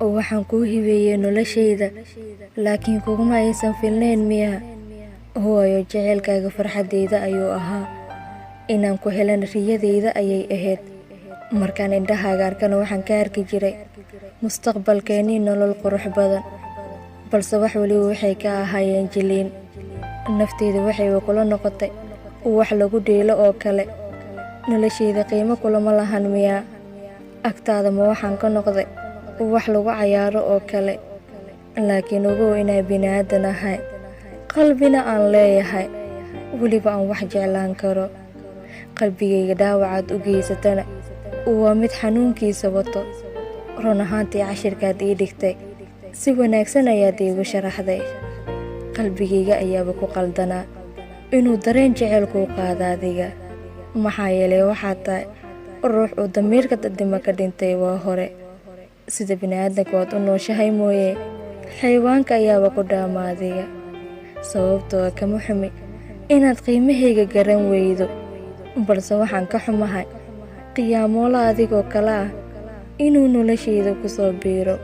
oo waxaan kuu hibeeyey noloshayda, laakiin kuguma aysan filnayn miya? Hooyo, jaceylkaaga farxadeyda ayuu ahaa, inaan ku helan riyadeyda ayay ahayd. Markaan indhahaaga arkana waxaan ka arki jiray mustaqbalkeennii nolol qurux badan, balse wax waliba waxay ka ahaayeen jiliin. Nafteyda waxayba kula noqotay wax lagu dheelo oo kale. Noloshayda qiimo kulama lahan miya? Agtaada ma waxaan ka noqday wax lagu cayaaro oo kale? Laakiin ogow inaan bini'aadan ahay, qalbina aan leeyahay, weliba aan wax jeclaan karo. Qalbigayga dhaawacaad u geysatana waa mid xanuunkiisa wato. Run ahaantii cashirkaad ii dhigtay si wanaagsan ayaad iigu sharaxday. Qalbigayga ayaaba ku qaldanaa inuu dareen jecel kuu qaado adiga, maxaa yeelay waxaad tahay ruux uu damiirka dadnimo ka dhintay waa hore. Sida bini'aadanka waad u nooshahay mooye, xayawaanka ayaaba ku dhaama adiga. Sababtoo ah kama xumi inaad qiimahayga garan weydo, balse waxaan ka xumahay qiyaamoola adigoo kale ah inuu noloshayda ku soo biiro.